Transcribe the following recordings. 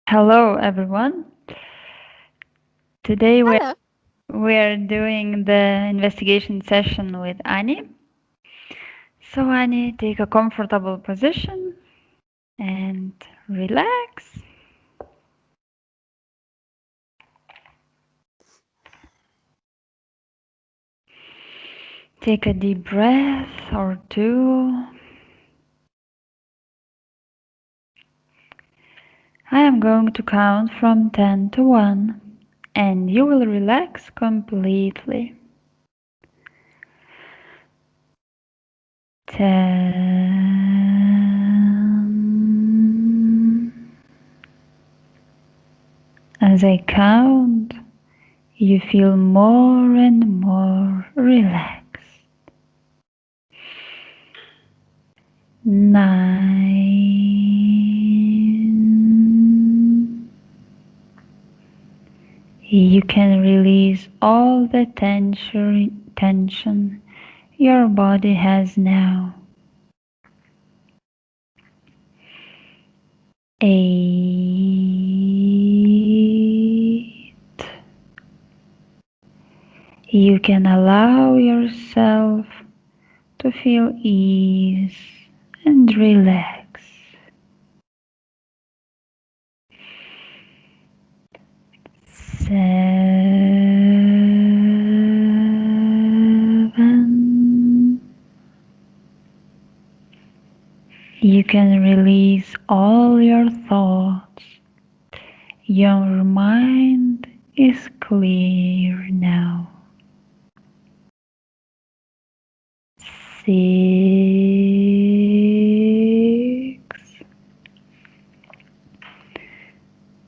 Hello, everyone. Today Hello. we're doing the investigation session with Annie. So, Annie, take a comfortable position and relax. Take a deep breath or two. I am going to count from 10 to 1, and you will relax completely. 10. As I count, you feel more and more relaxed. 9. You can release all the tension your body has now. 8. You can allow yourself to feel ease and relax. 7. You can release all your thoughts. Your mind is clear now. 6.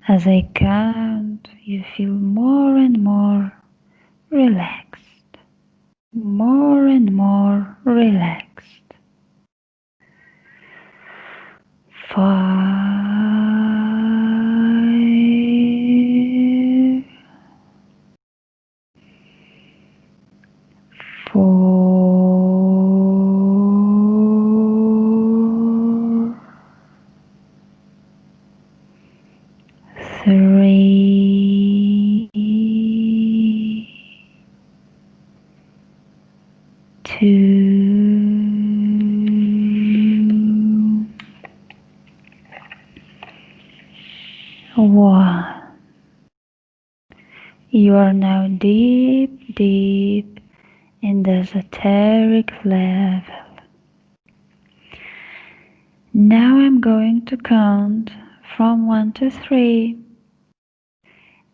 As I count, you feel more and more relaxed. More and more relaxed. 5. 4. 3. 2. 1. You are now deep, deep in the esoteric level. Now I'm going to count from 1 to 3,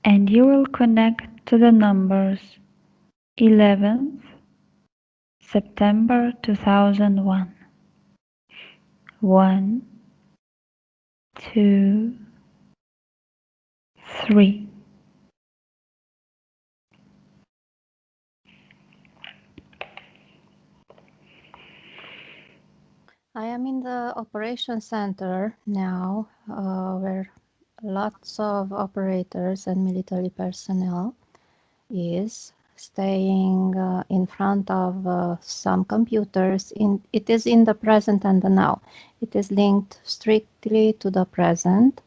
and you will connect to the numbers 11th September 2001. 1, 2, 3. I am in the operation center now, where lots of operators and military personnel is staying in front of some computers. It is in the present and the now. It is linked strictly to the present,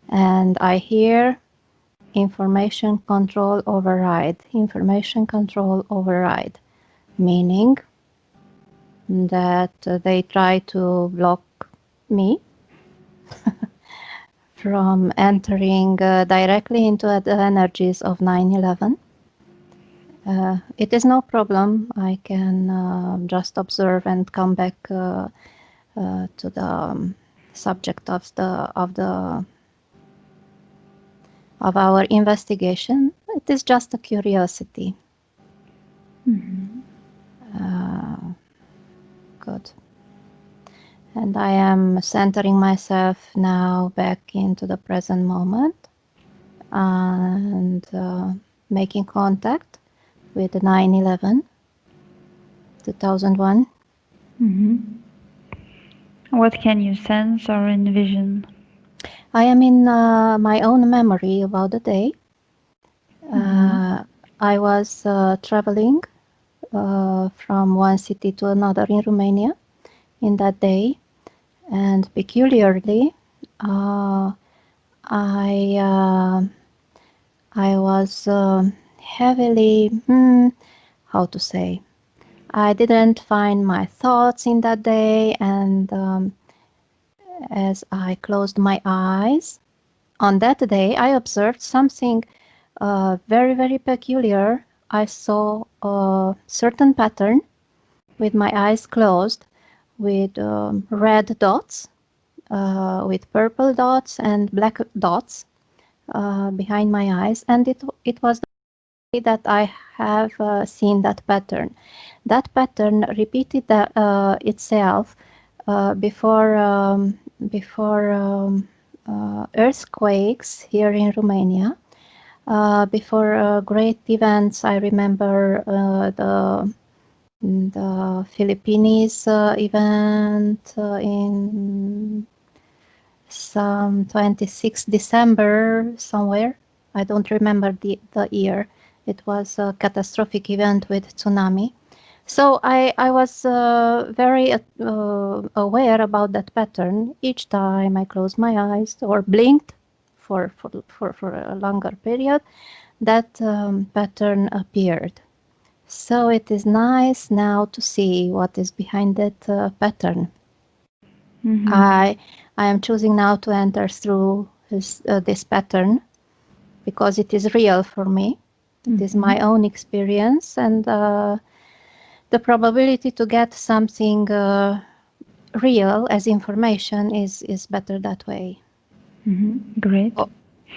and I hear information control override. Information control override, meaning that they try to block me from entering directly into the energies of 9/11. It is no problem. I can just observe and come back to the subject of our investigation. It is just a curiosity. Good. And I am centering myself now back into the present moment and making contact with 9/11, 2001. What can you sense or envision? I am in my own memory about the day. I was traveling from one city to another in Romania in that day, and peculiarly, I I was heavily, how to say, I didn't find my thoughts in that day, and as I closed my eyes on that day, I observed something very, very peculiar. I saw a certain pattern with my eyes closed, with red dots, with purple dots and black dots behind my eyes, and it was the way that I have seen that pattern. That pattern repeated itself before earthquakes here in Romania. Before great events, I remember the Philippines event in some 26 December somewhere. I don't remember the year. It was a catastrophic event with tsunami. So I was very aware about that pattern. Each time I closed my eyes or blinked for a longer period, that pattern appeared. So it is nice now to see what is behind that pattern. Mm-hmm. I am choosing now to enter through this pattern because it is real for me. It is my own experience, and the probability to get something real as information is better that way. Mm-hmm. Great.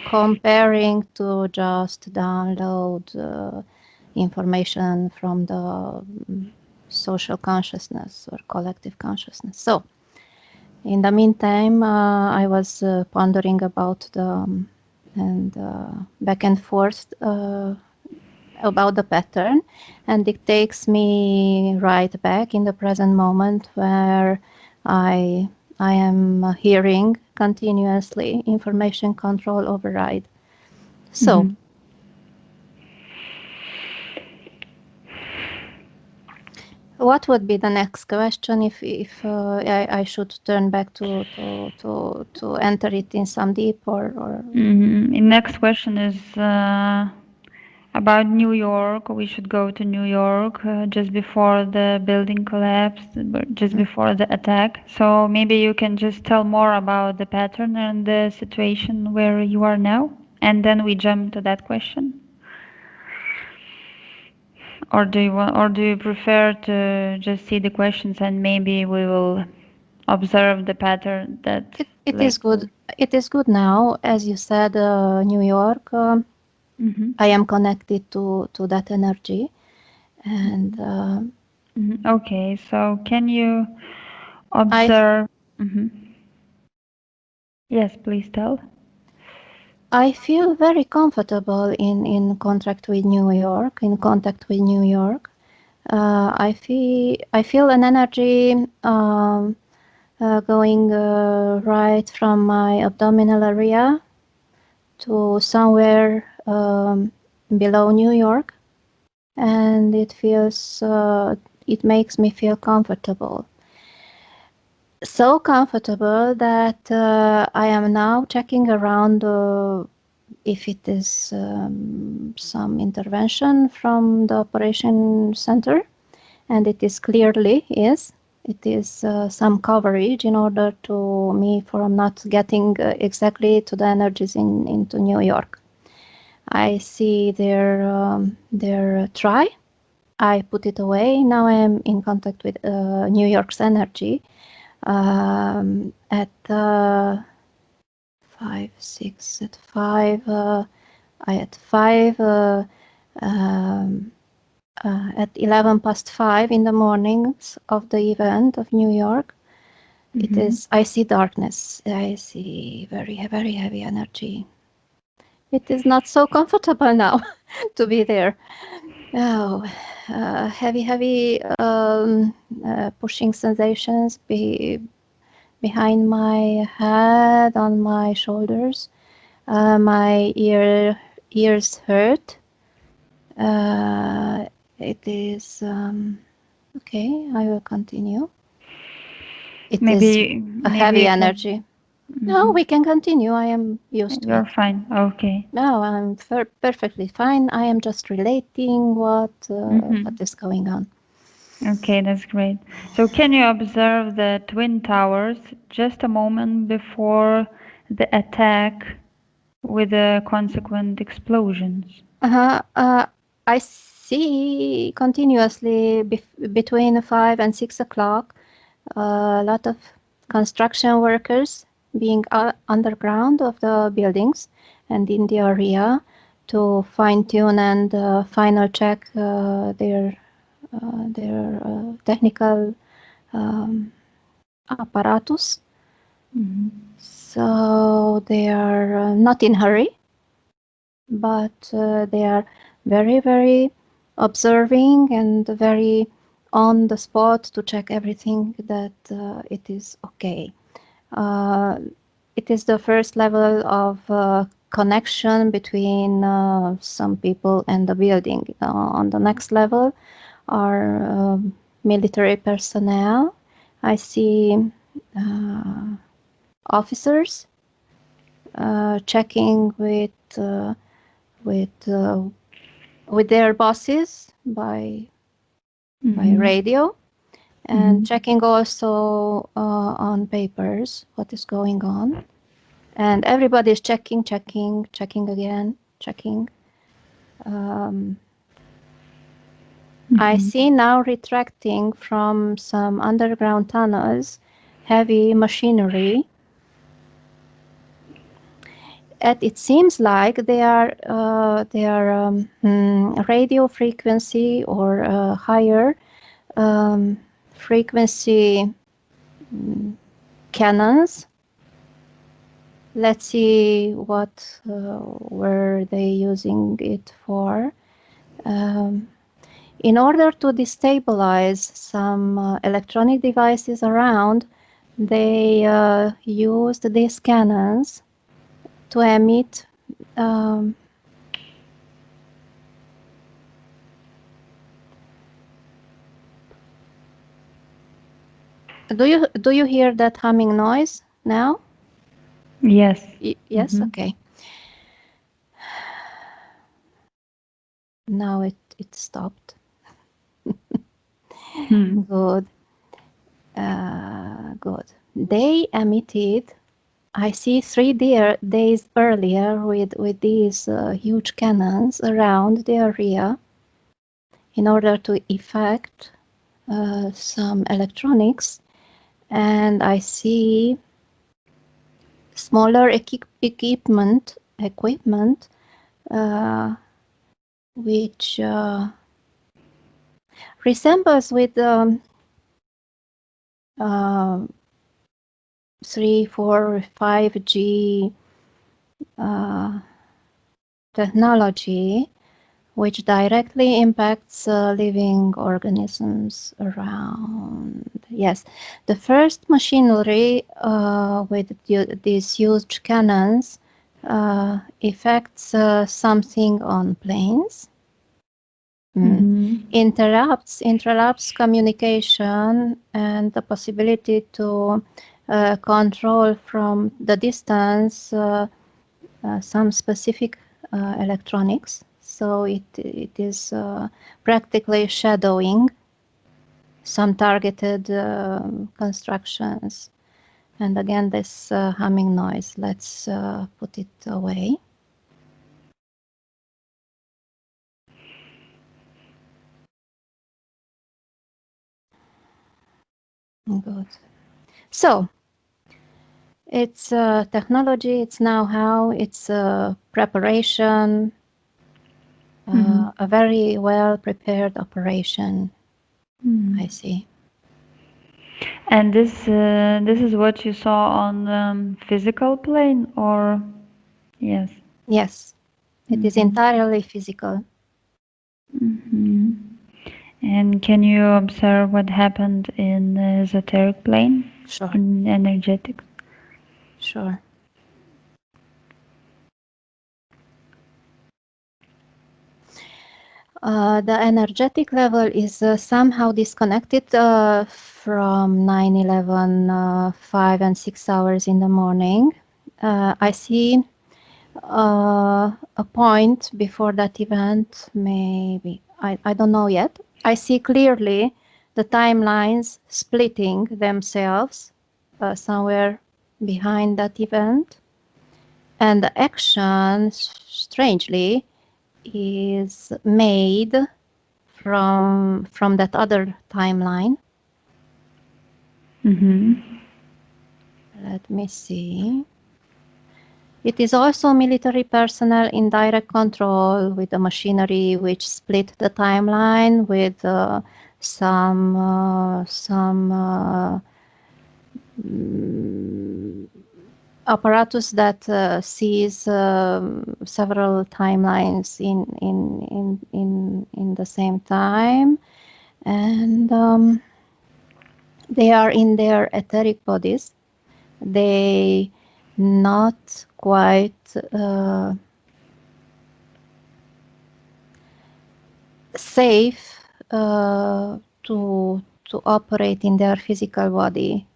Comparing to just download information from the social consciousness or collective consciousness. So, in the meantime, I was pondering about and back and forth about the pattern, and it takes me right back in the present moment where I I am hearing continuously information control override. So, Mm-hmm. what would be the next question if I should turn back to enter it in some deep or Mm-hmm. The next question is about New York. We should go to New York just before the building collapsed, just before the attack. So maybe you can just tell more about the pattern and the situation where you are now, and then we jump to that question. Or do you prefer to just see the questions and maybe we will observe the pattern that it is later? good. It is good now, as you said, New York. Mm-hmm. I am connected to that energy, and Mm-hmm. Okay, so can you I observe? Mm-hmm. Yes, please tell. I feel very comfortable in contact with New York. In contact with New York, I feel an energy going right from my abdominal area to somewhere below New York, and it makes me feel comfortable. So comfortable that I am now checking around if it is some intervention from the operation center, and it is clearly is. It is some coverage in order to me from not getting exactly to the energies into New York. I see their try. I put it away. Now I am in contact with New York's energy at 5, 6, at 5. I at 5 at 11 past 5 in the mornings of the event of New York. It is. I see darkness. I see very heavy energy. It is not so comfortable now to be there. Oh, heavy pushing sensations behind my head, on my shoulders. My ears hurt. It is okay. I will continue. It is Maybe a maybe heavy you can energy. No, we can continue. I am used to it. You're fine. Okay. No, I'm perfectly fine. I am just relating what is going on. Okay, that's great. So can you observe the twin towers just a moment before the attack with the consequent explosions? I see continuously between 5 and 6 o'clock a lot of construction workers being underground of the buildings and in the area to fine tune and final check their technical apparatus. So they are not in hurry, but they are very, very observing and very on the spot to check everything that it is okay. It is the first level of connection between some people and the building. On the next level are military personnel. I see officers checking with their bosses by radio and checking also on papers what is going on. And everybody is checking again, checking. I see now retracting from some underground tunnels heavy machinery. And it seems like they are radio frequency or higher frequency cannons. Let's see what were they using it for. In order to destabilize some electronic devices around, they used these cannons to emit do you hear that humming noise now? Yes. Yes, okay. Now it stopped. Good. Good. They emitted, I see 3 days earlier with these huge cannons around the area in order to effect some electronics. And I see smaller equipment which resembles with 3, 4, 5G technology, which directly impacts living organisms around. Yes, the first machinery with these huge cannons affects something on planes. Interrupts communication and the possibility to control from the distance some specific electronics. So it is practically shadowing some targeted constructions. And again, this humming noise, let's put it away. Good. So it's technology, it's know-how, it's preparation, a very well prepared operation. I see. And this is what you saw on physical plane, or yes? Yes, it is entirely physical. And can you observe what happened in the esoteric plane? Sure. In energetics? Sure. The energetic level is somehow disconnected from 9/11, 5 and 6 hours in the morning. I see a point before that event, maybe, I don't know yet. I see clearly the timelines splitting themselves somewhere behind that event. And the action, strangely, is made from that other timeline. Let me see. It is also military personnel in direct control with the machinery which split the timeline with some apparatus that sees several timelines in the same time, and they are in their etheric bodies. They not quite safe to operate in their physical body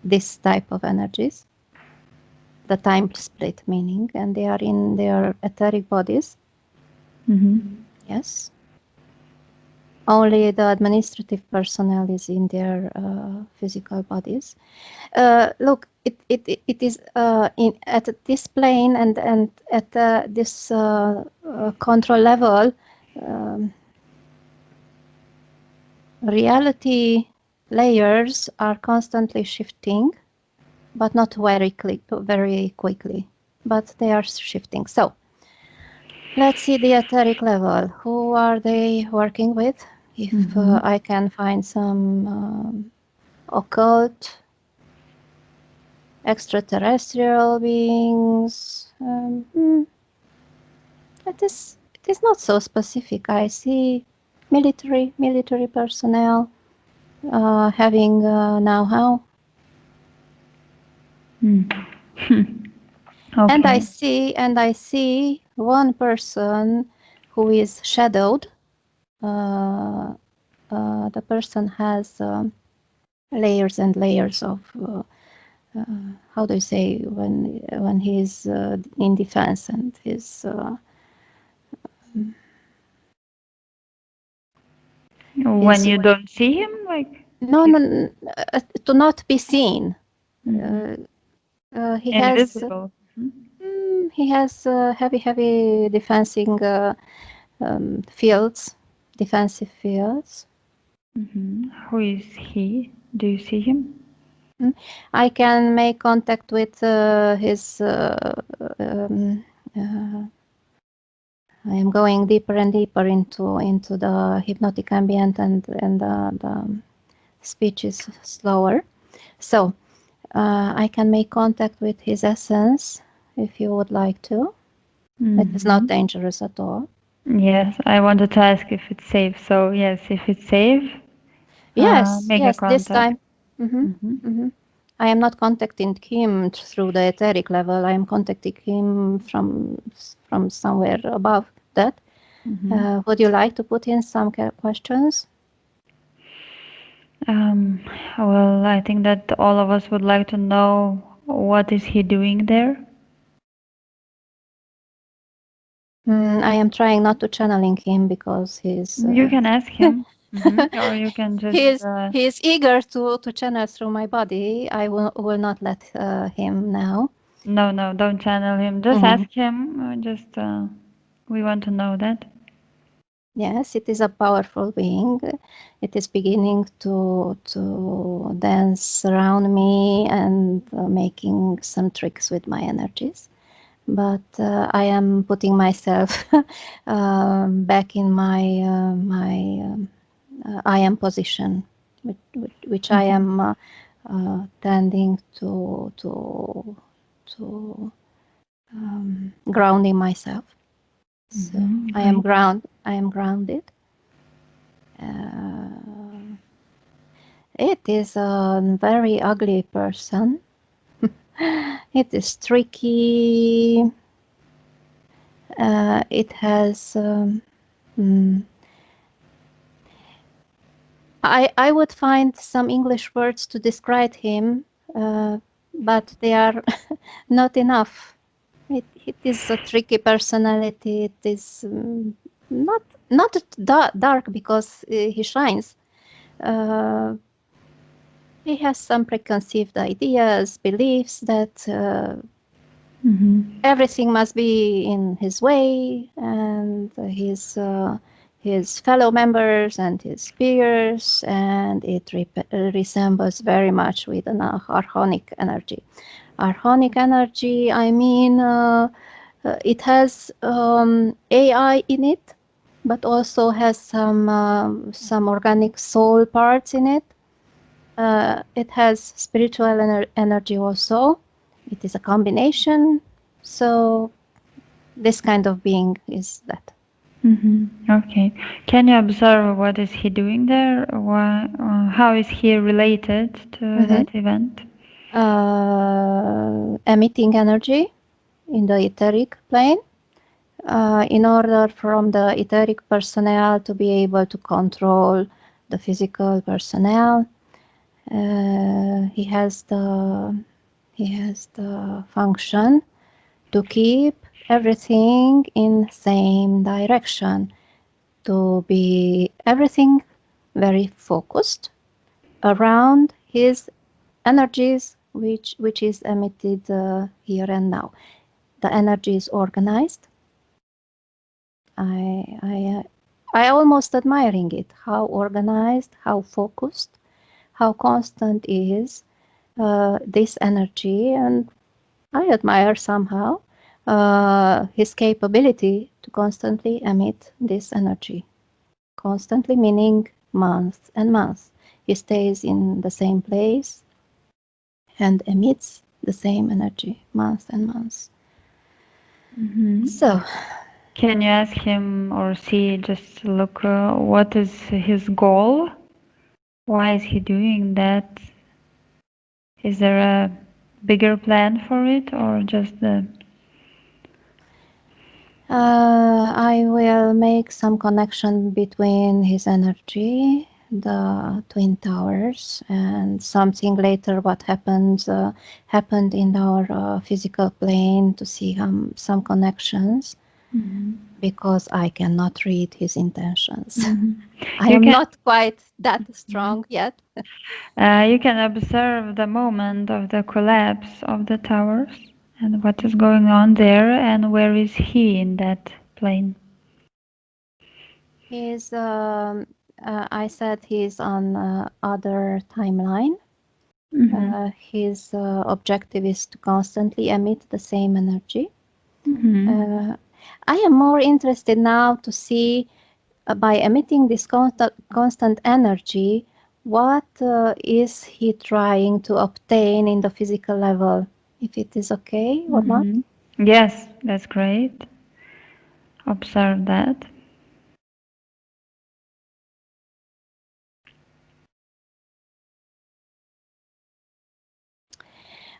this type of energies, the time split meaning, and they are in their etheric bodies. Yes. Only the administrative personnel is in their physical bodies. Look, it is at this plane and at this control level, reality layers are constantly shifting, but not very quickly, but they are shifting. So let's see the etheric level. Who are they working with? If I can find some occult, extraterrestrial beings, it is not so specific. I see military personnel having know-how. Okay. And I see one person who is shadowed. The person has layers and layers of how do you say when he's in defense and his when you don't see him, like no, to not be seen. He invisible. has heavy defensing fields, defensive fields. Who is he? Do you see him? I can make contact with his. I am going deeper and deeper into the hypnotic ambient, and the speech is slower. So I can make contact with his essence if you would like to. It is not dangerous at all. Yes, I wanted to ask if it's safe. So yes, if it's safe, make a contact. This time. I am not contacting him through the etheric level. I am contacting him from somewhere above that. Would you like to put in some questions? Well, I think that all of us would like to know what is he doing there. I am trying not to channeling him because he's. You can ask him, or you can just. He is eager to channel through my body. I will not let him now. No, don't channel him. Just ask him. We want to know that. Yes, it is a powerful being. It is beginning to dance around me and making some tricks with my energies. But I am putting myself back in my I am position, which I am tending to grounding myself. So I am grounded. It is a very ugly person. It is tricky. It has I would find some English words to describe him, but they are not enough. It is a tricky personality. It is not dark because he shines. Uh, he has some preconceived ideas, beliefs that everything must be in his way, and his fellow members and his peers, and it resembles very much with an archonic energy. Archonic energy, I mean, it has AI in it, but also has some organic soul parts in it. It has spiritual energy also. It is a combination. So this kind of being is that. Okay. Can you observe what is he doing there? How is he related to that event? Emitting energy in the etheric plane. In order from the etheric personnel to be able to control the physical personnel, he has the function to keep everything in same direction, to be everything very focused around his energies, which is emitted here and now. The energy is organized. I almost admiring it, how organized, how focused, how constant is this energy, and I admire somehow his capability to constantly emit this energy. Constantly meaning months and months. He stays in the same place and emits the same energy months and months. So, can you ask him or see, just look, what is his goal? Why is he doing that? Is there a bigger plan for it, or just the... I will make some connection between his energy, the twin towers, and something later what happened in our physical plane, to see some connections, because I cannot read his intentions. I am not quite that strong yet. You can observe the moment of the collapse of the towers and what is going on there, and where is he in that plane. He's, I said he's on other timeline. His objective is to constantly emit the same energy. I am more interested now to see, by emitting this constant energy, what is he trying to obtain in the physical level, if it is okay or not. Yes, that's great. Observe that.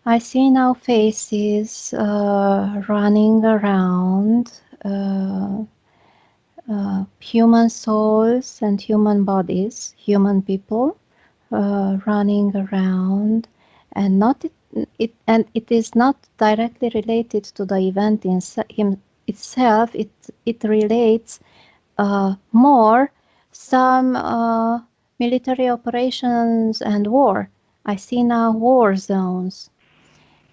I see now faces running around, human souls and human bodies, human people running around, and it is not directly related to the event in itself. It relates more some military operations and war. I see now war zones.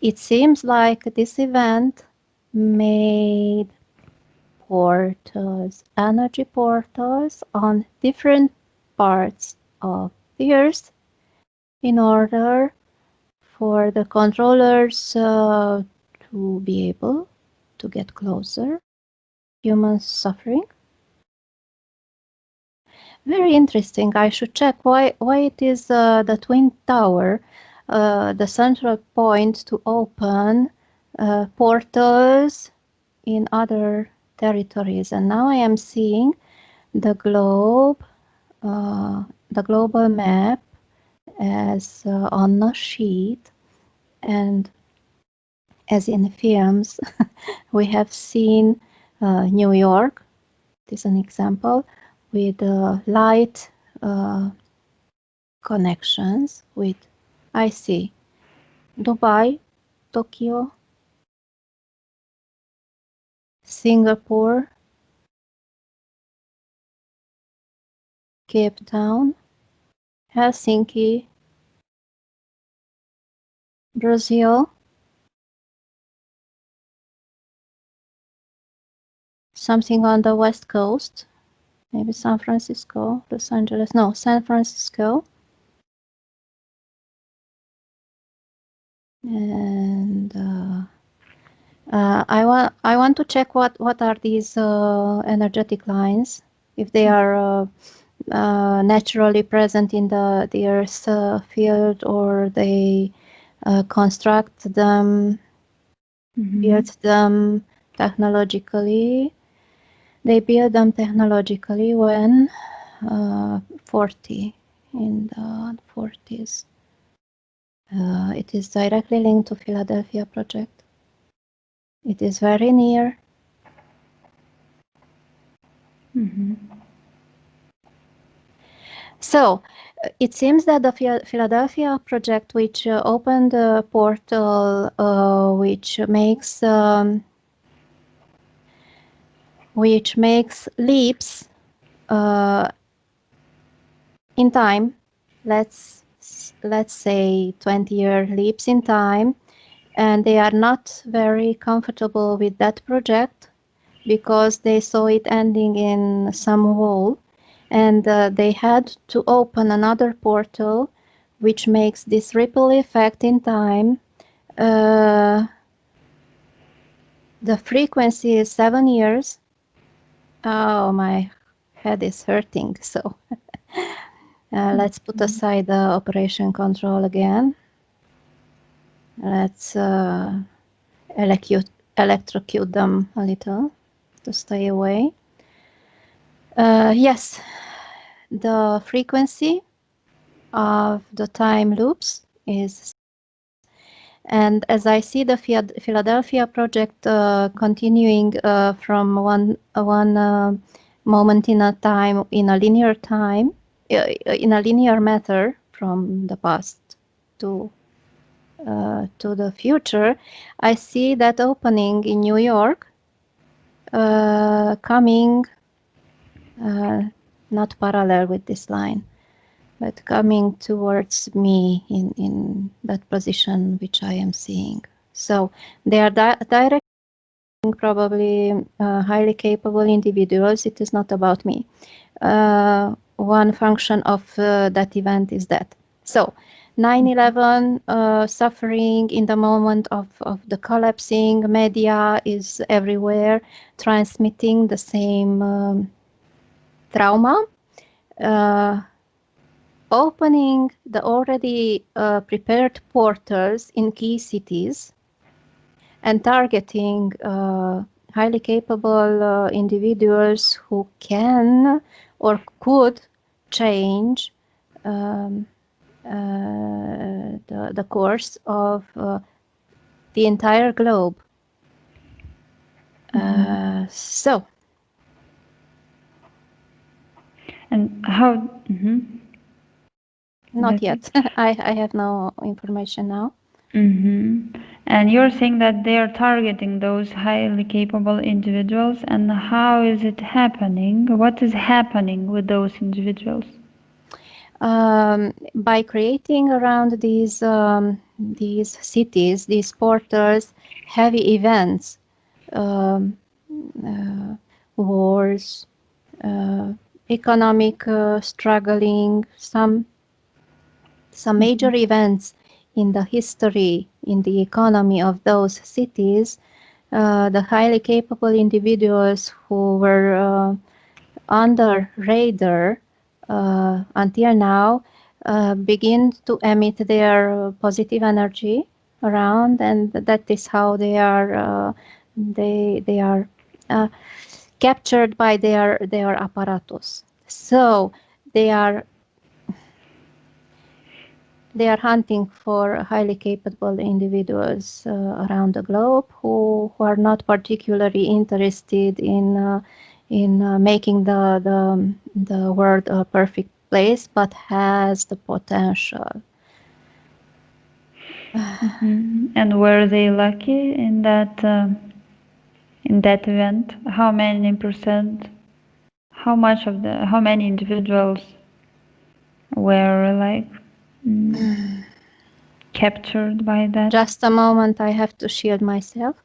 It seems like this event made portals, energy portals on different parts of the earth, in order for the controllers to be able to get closer. Humans suffering. Very interesting. I should check why it is the Twin Tower, the central point to open portals in other territories. And now I am seeing the globe, the global map, as on a sheet, and as in films, we have seen New York. This is an example with light connections with, I see, Dubai, Tokyo, Singapore, Cape Town, Helsinki, Brazil, something on the West Coast, maybe San Francisco, Los Angeles, no, San Francisco. And I want to check what are these energetic lines, if they are naturally present in the Earth's field, or they construct them, build them technologically. They build them technologically when 40, in the 40s. It is directly linked to Philadelphia project. It is very near. So it seems that the Philadelphia project, which opened a portal, which makes leaps in time, let's say 20-year leaps in time, and they are not very comfortable with that project because they saw it ending in some wall, and they had to open another portal which makes this ripple effect in time. The frequency is 7 years. Oh, my head is hurting, so let's put aside the operation control again. Let's electrocute them a little to stay away. Yes, the frequency of the time loops is, and as I see the Philadelphia project continuing from one moment in a time, in a linear time, in a linear matter, from the past to the future, I see that opening in New York, coming not parallel with this line, but coming towards me in that position which I am seeing. So they are directing probably highly capable individuals. It is not about me. One function of that event is that. So 9/11, suffering in the moment of the collapsing, media is everywhere, transmitting the same trauma, opening the already prepared portals in key cities, and targeting highly capable individuals who can or could change the course of the entire globe. So. And how? Not yet. I have no information now. And you're saying that they are targeting those highly capable individuals, and how is it happening? What is happening with those individuals? By creating around these cities, these portals, heavy events, wars, economic struggling, some major events in the history, in the economy of those cities, the highly capable individuals who were under radar until now begin to emit their positive energy around, and that is how they are captured by their apparatus. So they are hunting for highly capable individuals around the globe who are not particularly interested in making the world a perfect place, but has the potential. And were they lucky in that event? How many percent? How many individuals were like captured by that? Just a moment, I have to shield myself.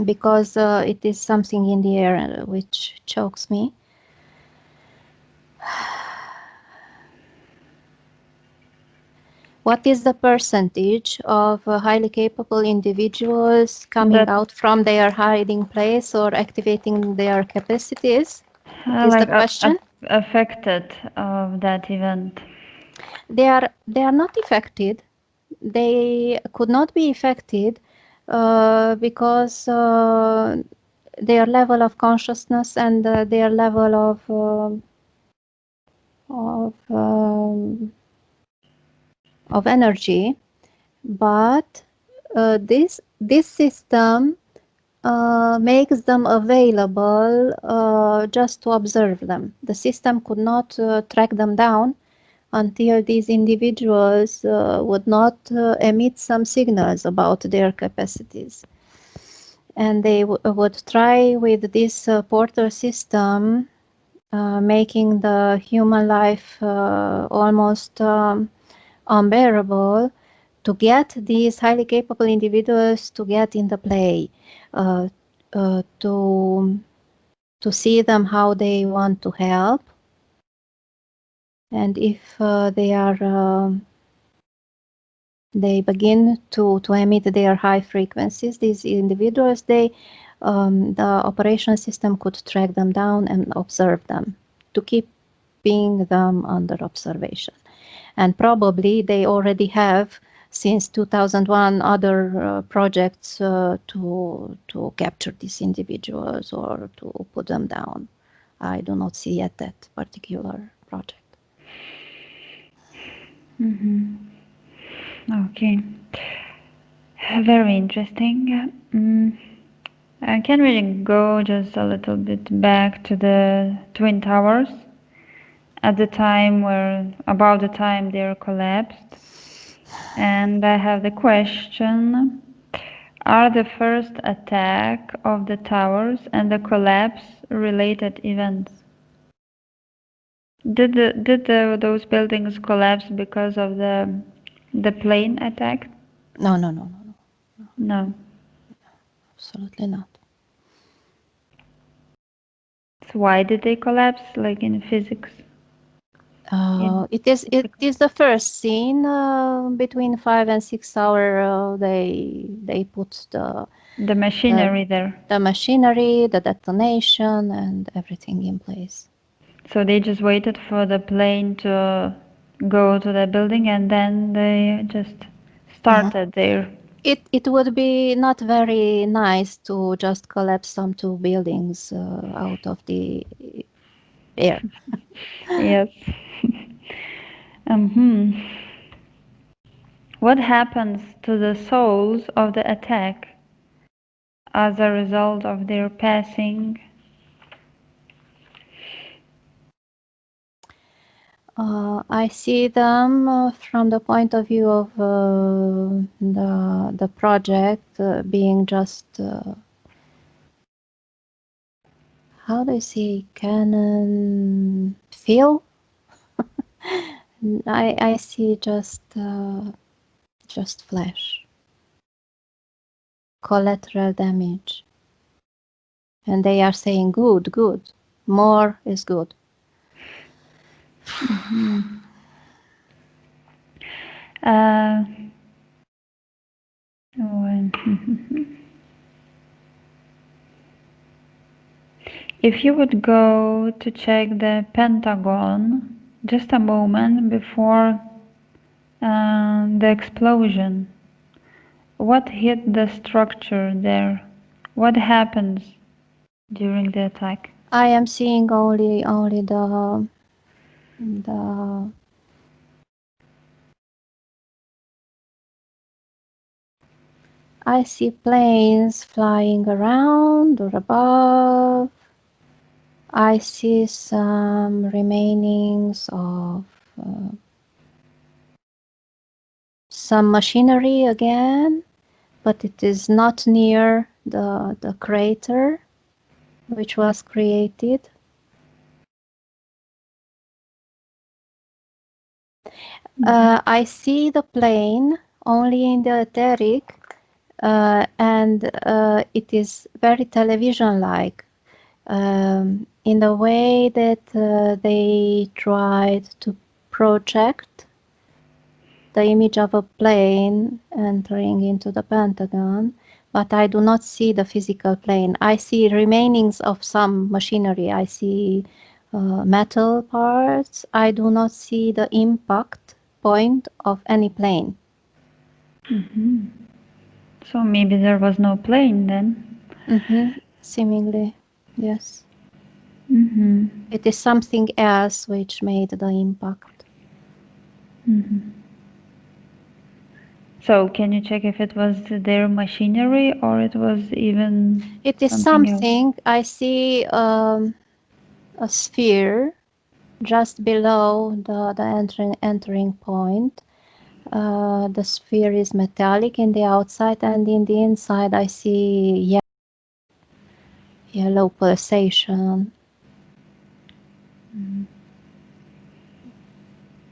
Because it is something in the air which chokes me. What is the percentage of highly capable individuals coming out from their hiding place or activating their capacities? Is the question? Affected of that event? They are not affected. They could not be affected because their level of consciousness and their level of energy, but this system makes them available just to observe them. The system could not track them down until these individuals would not emit some signals about their capacities. And they would try with this portal system, making the human life almost unbearable, to get these highly capable individuals to get in the play, to see them how they want to help, and if they begin to emit their high frequencies, these individuals, the operation system could track them down and observe them, to keeping them under observation. And probably they already have, since 2001, other projects to capture these individuals or to put them down. I do not see yet that particular project. Okay. Very interesting. Can we go just a little bit back to the Twin Towers at the time about the time they collapsed? And I have the question, are the first attack of the towers and the collapse related events? Did those buildings collapse because of the plane attack? No. No. Absolutely not. So why did they collapse, like in physics? It is the first scene between 5 and 6 hours. They put the machinery there. The machinery, the detonation, and everything in place. So they just waited for the plane to go to the building, and then they just started there. It would be not very nice to just collapse some two buildings out of the air. Yes. What happens to the souls of the attack as a result of their passing? I see them from the point of view of the project being just how do I say, canon feel. I see just flash, collateral damage, and they are saying good, more is good. If you would go to check the pentagon just a moment before the explosion, what hit the structure there? What happens during the attack? I am seeing only the I see planes flying around or above, I see some remainings of some machinery again, but it is not near the crater which was created. I see the plane only in the etheric, and it is very television-like. In the way that they tried to project the image of a plane entering into the pentagon, but I do not see the physical plane. I see remainings of some machinery. I see metal parts. I do not see the impact point of any plane. So maybe there was no plane then. Seemingly, yes. Mm-hmm. It is something else which made the impact. So can you check if it was their machinery or it was even It is something else? something. I see a sphere just below the entering point. The sphere is metallic in the outside, and in the inside I see yellow pulsation.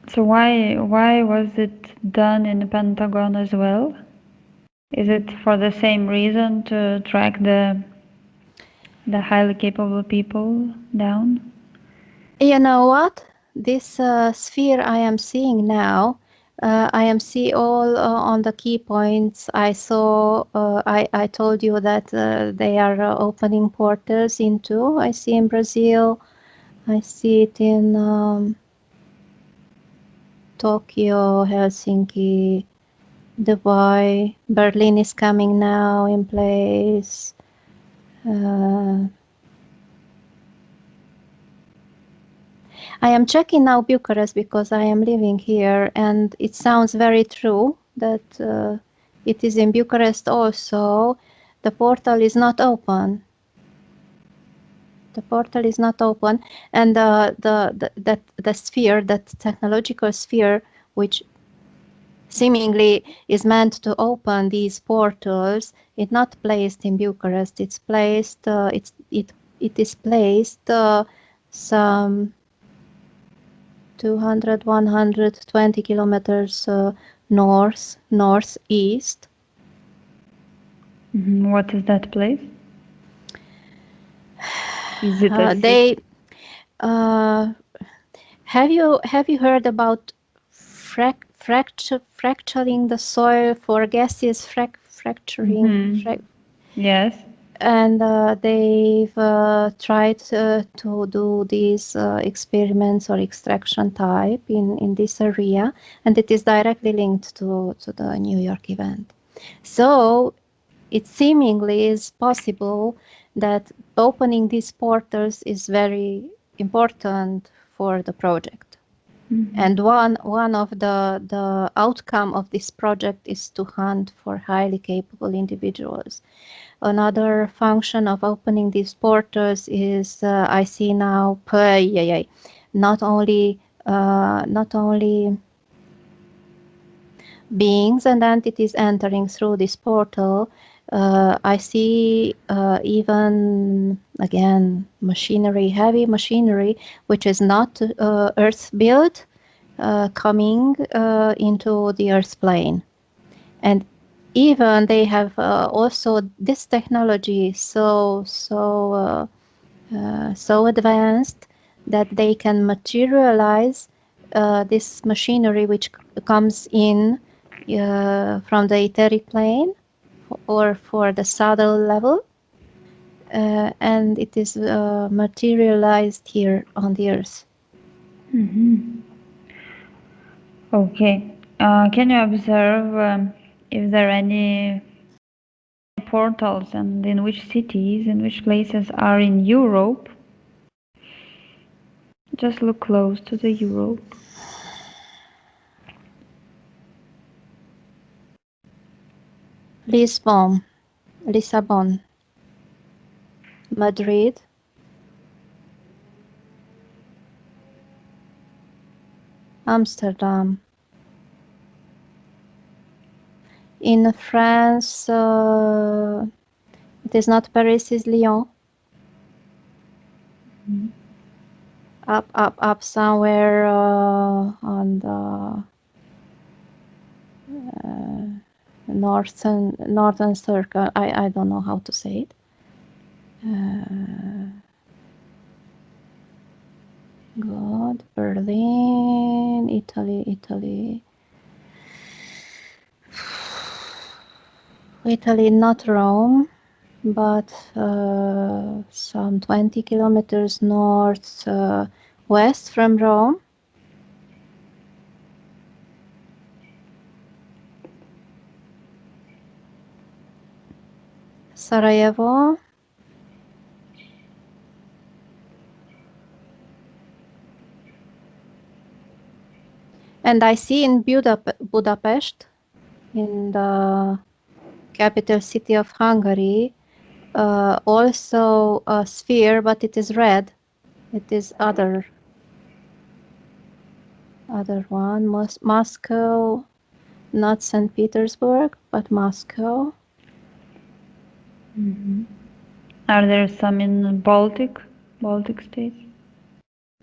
So why was it done in the Pentagon as well? Is it for the same reason to track the highly capable people down? You know what? This sphere I am seeing now, I am see all on the key points. I saw. I told you that they are opening portals into. I see in Brazil. I see it in Tokyo, Helsinki, Dubai. Berlin is coming now in place. I am checking now Bucharest because I am living here, and it sounds very true that it is in Bucharest also. The portal is not open. The portal is not open, and the sphere, that technological sphere, which seemingly is meant to open these portals, is not placed in Bucharest. It's placed. It is placed some 200, 120 kilometers northeast. What is that place? Is it a city? They have you heard about fracturing the soil for gases fracturing? Yes. And they've tried to do these experiments or extraction type in this area, and it is directly linked to the New York event. So it seemingly is possible that opening these portals is very important for the project. And one of the outcome of this project is to hunt for highly capable individuals. Another function of opening these portals is I see now not only beings and entities entering through this portal. I see even again machinery, heavy machinery, which is not earth built, coming into the earth plane. And even they have also this technology so advanced that they can materialize this machinery which comes in from the etheric plane or for the subtle level, and it is materialized here on the earth. Okay. Can you observe if there are any portals and in which cities, in which places are in Europe? Just look close to the Europe. Lisbon, Madrid, Amsterdam. In France, it is not Paris, it's Lyon. Up somewhere on the northern circle. I don't know how to say it. God, Berlin, Italy, not Rome, but some 20 kilometers north west from Rome. Sarajevo. And I see in Budapest, in the capital city of Hungary, also a sphere, but it is red. It is other one, Moscow, not St. Petersburg, but Moscow. Are there some in Baltic states?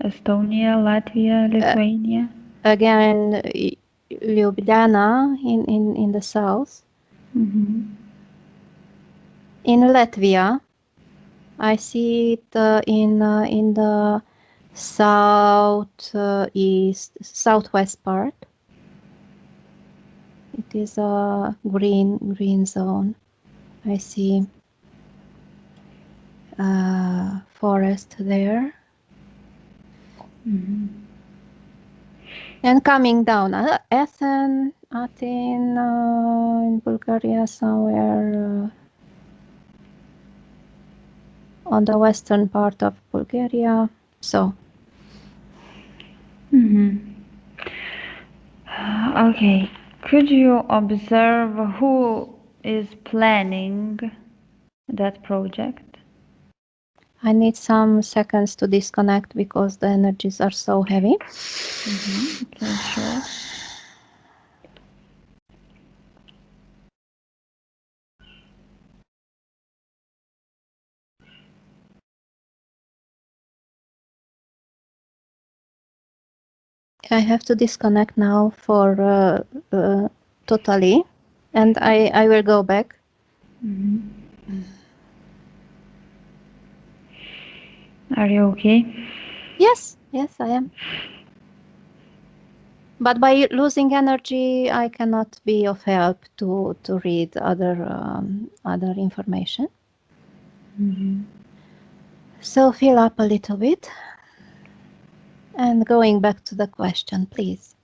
Estonia, Latvia, Lithuania? Again, Ljubljana in the south. In Latvia, I see it in the southwest part. It is a green zone. I see forest there. And coming down, Athens in Bulgaria, somewhere on the western part of Bulgaria. So. Okay. Could you observe who is planning that project? I need some seconds to disconnect because the energies are so heavy. Okay, sure. I have to disconnect now for totally, and I will go back. Are you okay? Yes, I am. But by losing energy, I cannot be of help to read other information. So fill up a little bit. And going back to the question, please.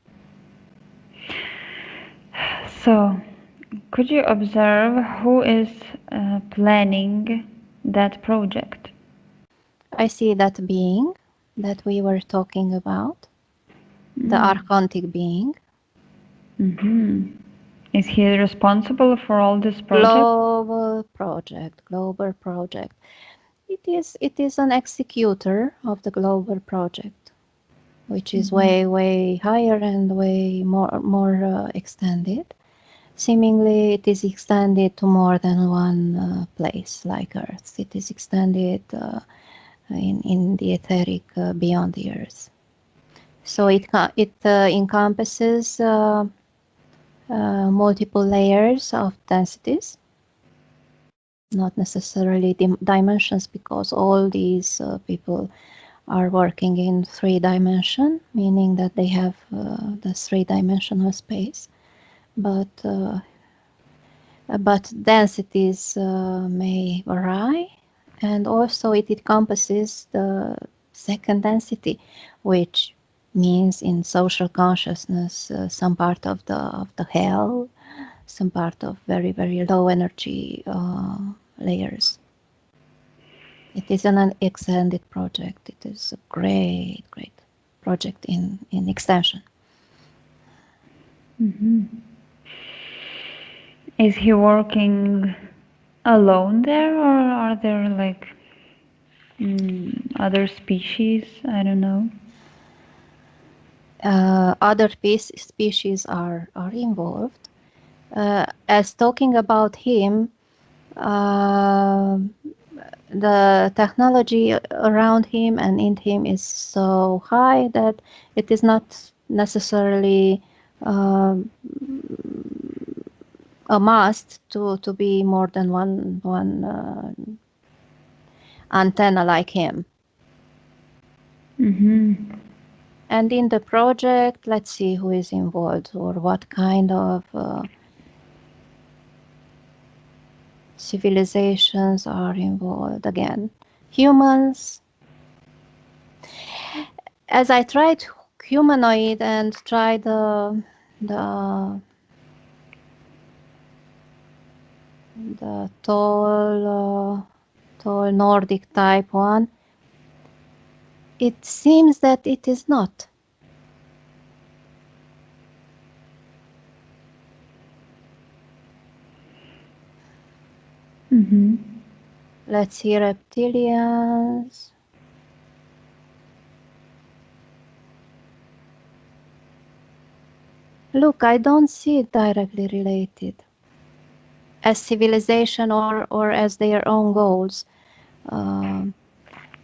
So, could you observe who is planning that project? I see that being that we were talking about, the archontic being. Is he responsible for all this project? Global project. It is an executor of the global project, which is way higher and way more extended. Seemingly, it is extended to more than one place, like Earth. It is extended in the etheric beyond the Earth. So it encompasses multiple layers of densities, not necessarily dimensions, because all these people are working in 3-dimension, meaning that they have the 3-dimensional space. But densities may vary, and also it encompasses the second density, which means in social consciousness some part of the hell, some part of very low energy layers. It is an extended project. It is a great project in extension. Is he working alone there, or are there like other species? I don't know. other species are involved. As talking about him, the technology around him and in him is so high that it is not necessarily a must to be more than one antenna like him. And in the project, let's see who is involved or what kind of civilizations are involved. Again, humans. As I tried humanoid and tried the tall Nordic type one, it seems that it is not. Let's see, reptilians. Look, I don't see it directly related as civilization or as their own goals.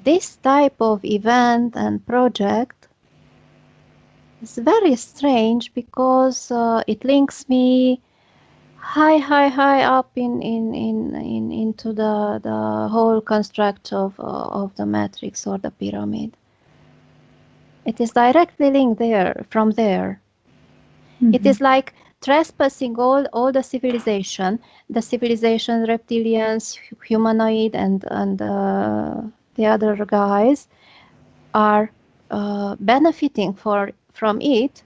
This type of event and project is very strange because it links me high up into the whole construct of the matrix or the pyramid. It is directly linked there from there. It is like trespassing all the civilization, reptilians, humanoid, and the other guys are benefiting from it,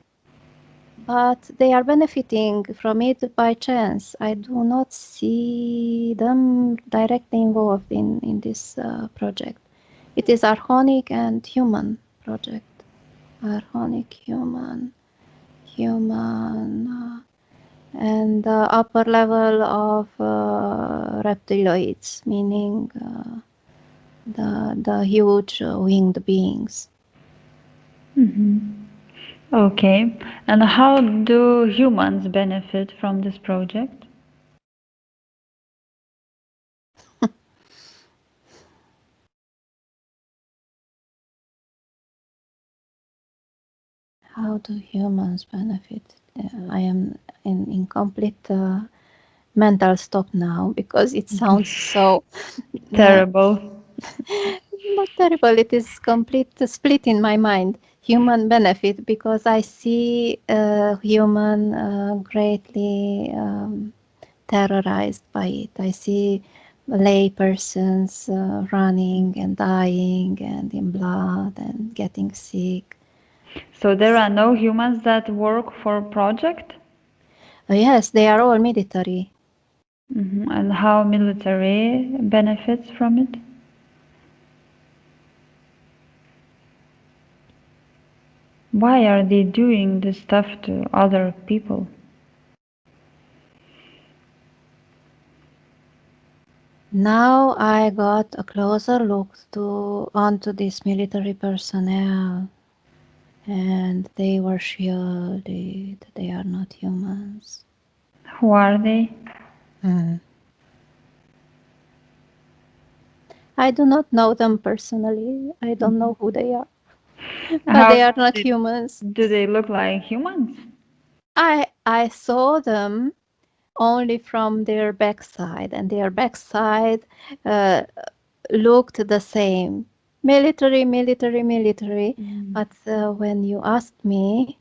but they are benefiting from it by chance. I do not see them directly involved in this project. It is Archonic and human project. Archonic, human, and the upper level of reptiloids, meaning the huge winged beings. Okay. And how do humans benefit from this project? How do humans benefit? I am in complete mental stop now because it sounds so Terrible. not terrible. It is complete split in my mind. Human benefit because I see human greatly terrorized by it. I see lay persons running and dying and in blood and getting sick. So there are no humans that work for project? Yes, they are all military. And how military benefits from it? Why are they doing this stuff to other people? Now I got a closer look onto this military personnel, and they were shielded. They are not humans. Who are they? I do not know them personally. I don't know who they are, but How they are not humans. do they look like humans? I saw them only from their backside, and their backside looked the same. Military. But when you asked me,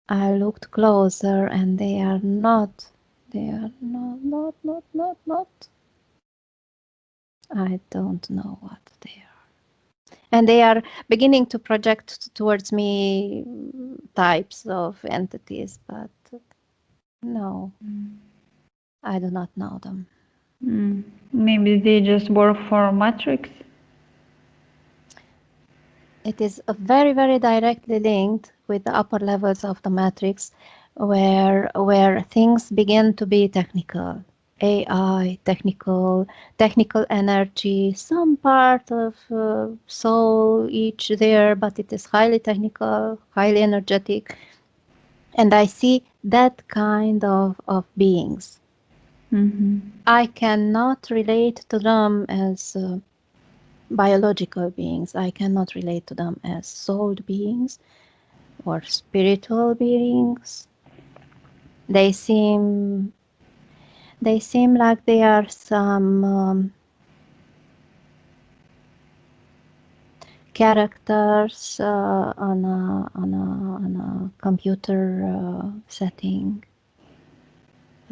I looked closer, and they are not. They are not. I don't know what they are. And they are beginning to project towards me types of entities, but no, I do not know them. Maybe they just work for Matrix? It is very directly linked with the upper levels of the matrix where things begin to be technical. AI, technical energy, some part of soul each there, but it is highly technical, highly energetic. And I see that kind of beings. I cannot relate to them as biological beings. I cannot relate to them as souled beings or spiritual beings. They seem like they are some characters on a computer setting,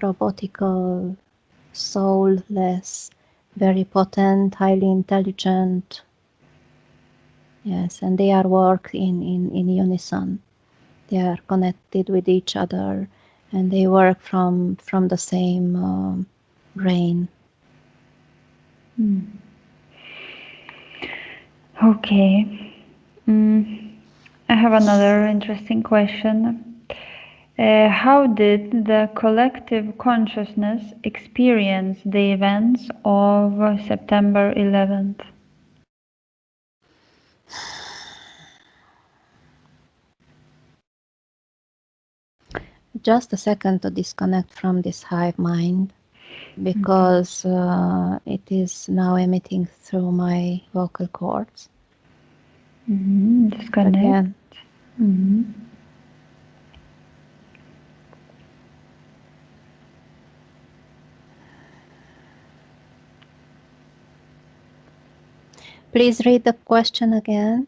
robotical, soulless, very potent, highly intelligent. Yes, and they are work in unison. They are connected with each other, and they work from the same brain. Okay. I have another interesting question. How did the collective consciousness experience the events of September 11th? Just a second to disconnect from this hive mind, because it is now emitting through my vocal cords. Disconnect. Again. Please read the question again.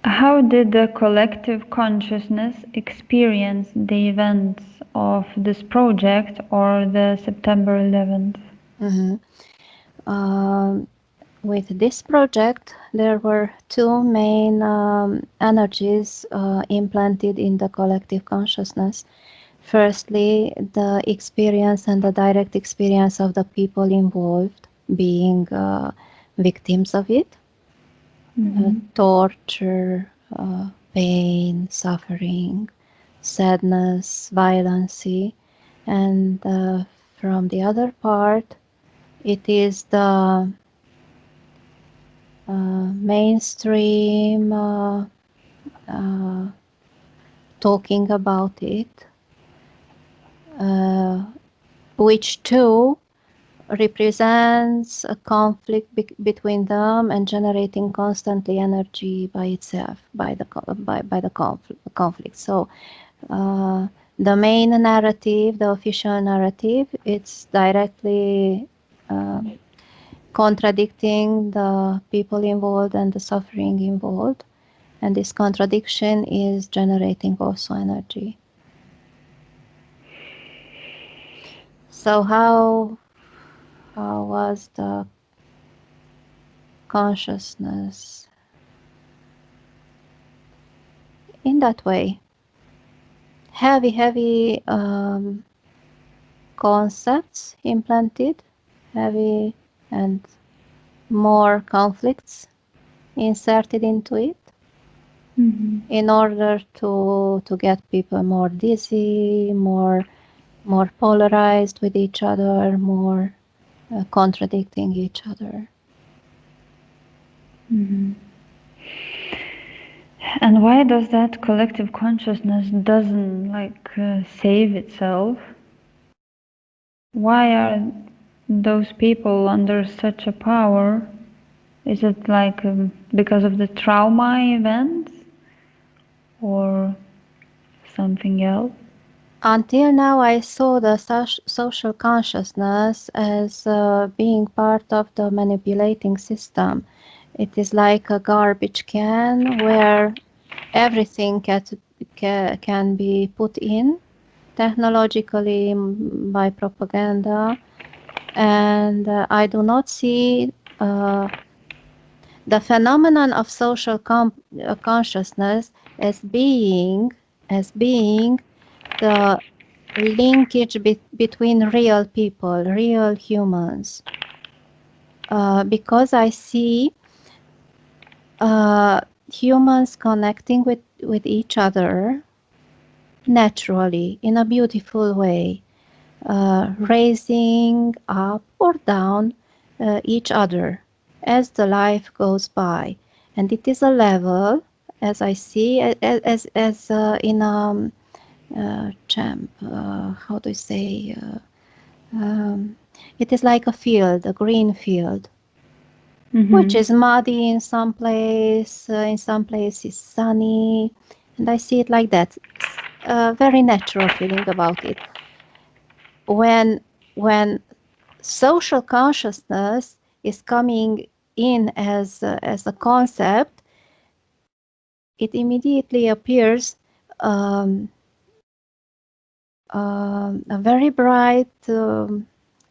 How did the collective consciousness experience the events of this project or the September 11th? With this project, there were two main energies implanted in the collective consciousness. Firstly, the experience and the direct experience of the people involved being victims of it. Torture, pain, suffering, sadness, violence. And from the other part, it is the mainstream talking about it, which too represents a conflict between them and generating constantly energy by itself, by the conflict. So the main narrative, the official narrative, it's directly contradicting the people involved and the suffering involved. And this contradiction is generating also energy. So how was the consciousness in that way? Heavy concepts implanted, heavy and more conflicts inserted into it, in order to get people more dizzy, more polarized with each other, more contradicting each other. And why does that collective consciousness doesn't save itself? Why are those people under such a power? Is it because of the trauma events or something else? Until now, I saw the social consciousness as being part of the manipulating system. It is like a garbage can where everything can be put in technologically by propaganda, and I do not see the phenomenon of social consciousness as being the linkage between real people, real humans, because I see humans connecting with each other naturally in a beautiful way, raising up or down each other as the life goes by. And it is a level, as I see, as in champ, how do you say? It is like a field, a green field, which is muddy in some places sunny, and I see it like that. A very natural feeling about it. When social consciousness is coming in as a concept, it immediately appears a very bright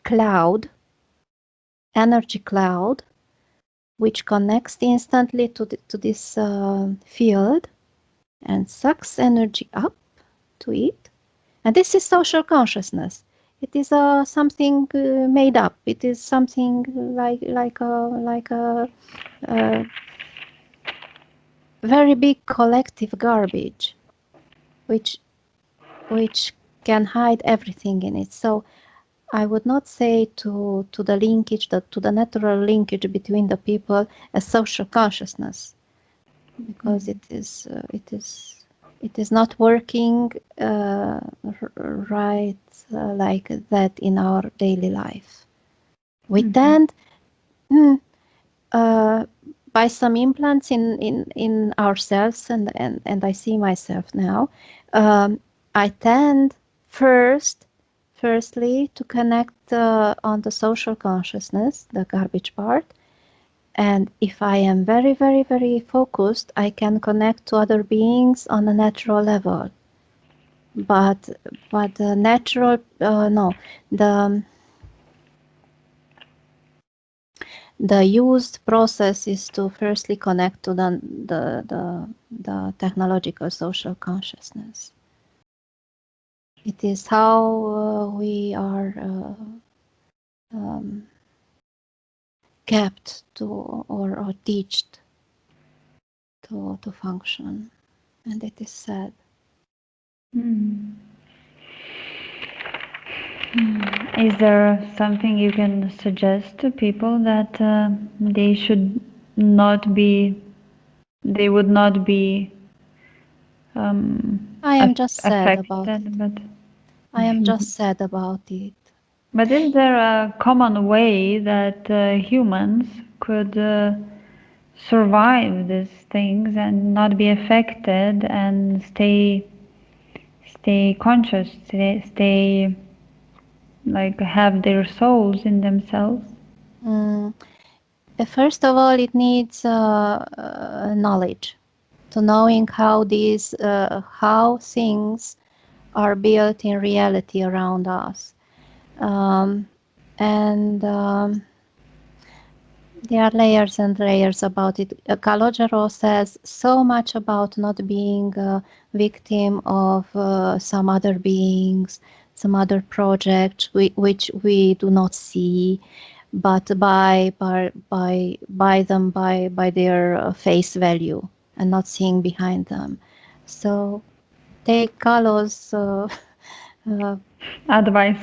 cloud, energy cloud, which connects instantly to this field and sucks energy up to it. And this is social consciousness. It is something made up. It is something like a very big collective garbage, which can hide everything in it. So I would not say to the linkage, to the natural linkage between the people as social consciousness, because it is not working right like that in our daily life. We tend by some implants in ourselves, and I see myself now. I tend firstly to connect on the social consciousness, the garbage part. And if I am very, very, very focused, I can connect to other beings on a natural level. But the natural, no, the used process is to firstly connect to the technological social consciousness. It is how we are kept to or taught to function, and it is sad. Is there something you can suggest to people that they should not be, they would not be I am just sad about affected, it. but I am just sad about it. but is there a common way that humans could survive these things and not be affected and stay conscious, stay like have their souls in themselves? Mm. First of all, it needs knowledge, to knowing how how things are built in reality around us, and there are layers and layers about it. Calogero says so much about not being a victim of some other beings, some other projects which we do not see, but by them by their face value and not seeing behind them. So take Carlos' Advice.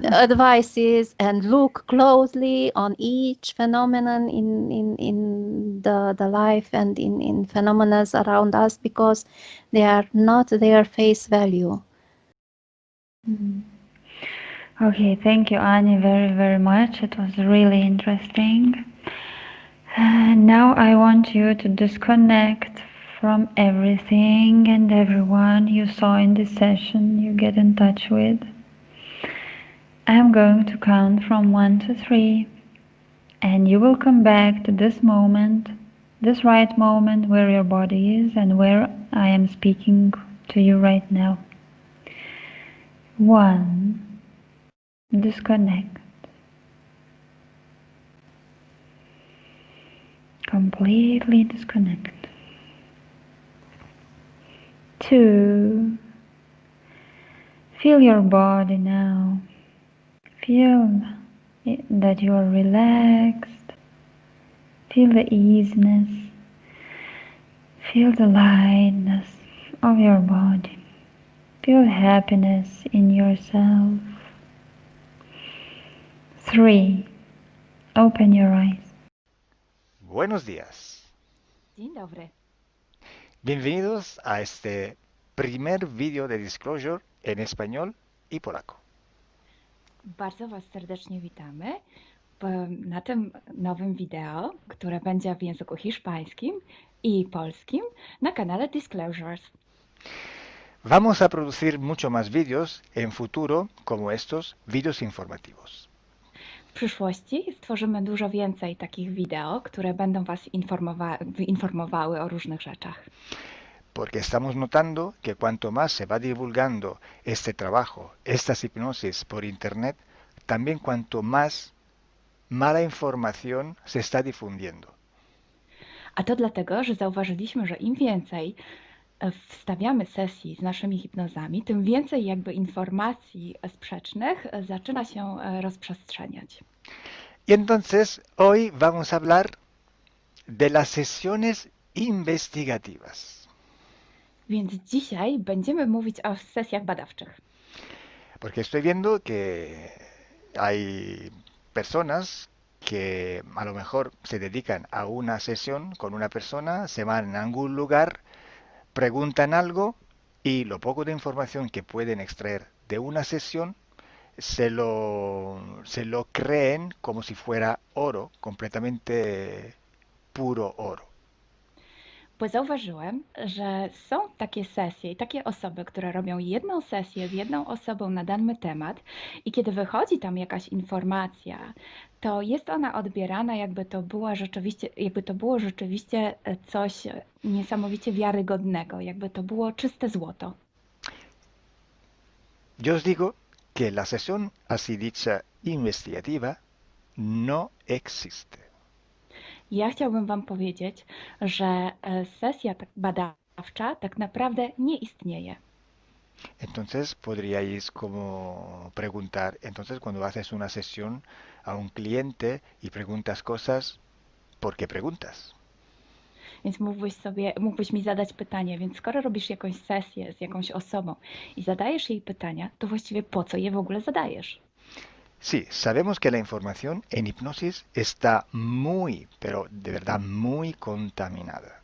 advices and look closely on each phenomenon in the life and in phenomena around us, because they are not their face value. Okay, thank you, Annie, very, very much. It was really interesting. Now I want you to disconnect from everything and everyone you saw in this session you get in touch with. I'm going to count from 1 to 3, and you will come back to this moment, this right moment where your body is and where I am speaking to you right now. 1. Disconnect. Completely disconnect. 2. Feel your body now. Feel that you are relaxed. Feel the easiness. Feel the lightness of your body. Feel happiness in yourself. 3. Open your eyes. Buenos días. Dzień dobry. Bienvenidos a este primer vídeo de Disclosure en español y polaco. Bardzo Was serdecznie witamy na tym nowym wideo, które będzie w języku hiszpańskim i polskim na kanale Disclosures. Vamos a producir mucho más vídeos en futuro como estos vídeos informativos. W przyszłości stworzymy dużo więcej takich wideo, które będą Was informowały o różnych rzeczach. Porque estamos notando que cuanto más se va divulgando este trabajo, estas hipnosis por internet, también cuanto más mala información se está difundiendo. A to dlatego, że zauważyliśmy, że im więcej wstawiamy sesji z naszymi hipnozami, tym więcej jakby informacji sprzecznych zaczyna się rozprzestrzeniać. Y entonces hoy vamos a hablar de las sesiones investigativas. Więc dzisiaj będziemy mówić o sesjach badawczych. Porque estoy viendo que hay personas que a lo mejor se dedican a una sesión con una persona, se van a algún lugar, preguntan algo y lo poco de información que pueden extraer de una sesión se lo creen como si fuera oro, completamente puro oro. Bo zauważyłem, że są takie sesje i takie osoby, które robią jedną sesję z jedną osobą na dany temat i kiedy wychodzi tam jakaś informacja, to jest ona odbierana jakby to było rzeczywiście coś niesamowicie wiarygodnego, jakby to było czyste złoto. Yo os digo que la sesión así dicha investigativa no existe. Ja chciałbym Wam powiedzieć, że sesja badawcza tak naprawdę nie istnieje. Entonces podríais como preguntar, entonces cuando haces una sesión a un cliente y preguntas cosas, ¿por qué preguntas? Więc mógłbyś mi zadać pytanie, więc skoro robisz jakąś sesję z jakąś osobą i zadajesz jej pytania, to właściwie po co je w ogóle zadajesz? Sí, sabemos que la información en hipnosis está muy, pero de verdad muy contaminada.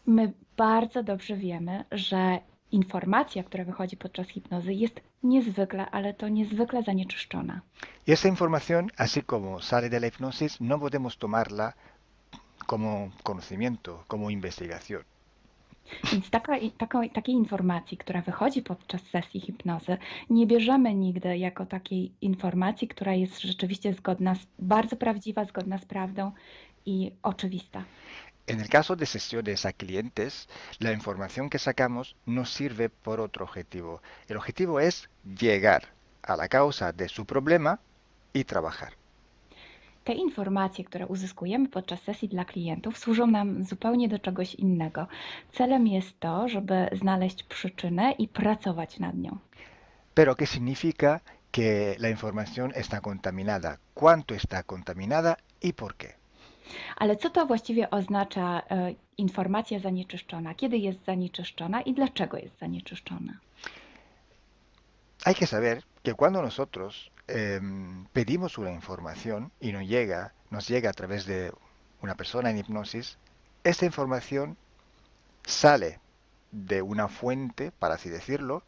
My bardzo dobrze wiemy, że informacja, która wychodzi podczas hipnozy jest niezwykle, ale to niezwykle zanieczyszczona. Y esta información, así como sale de la hipnosis, no podemos tomarla como conocimiento, como investigación. Więc takiej informacji, która wychodzi podczas sesji hipnozy, nie bierzemy nigdy jako takiej informacji, która jest rzeczywiście bardzo prawdziwa, zgodna z prawdą i oczywista. En el caso de sesiones a clientes, la información que sacamos nos sirve por otro objetivo. El objetivo es llegar a la causa de su problema y trabajar. Te informacje, które uzyskujemy podczas sesji dla klientów, służą nam zupełnie do czegoś innego. Celem jest to, żeby znaleźć przyczynę i pracować nad nią. Pero ¿qué significa que la información está contaminada? ¿Cuánto está contaminada y por qué? Ale co to właściwie oznacza informacja zanieczyszczona? Kiedy jest zanieczyszczona i dlaczego jest zanieczyszczona? Hay que saber que cuando nosotros pedimos una información y nos llega a través de una persona en hipnosis, esta información sale de una fuente, para así decirlo,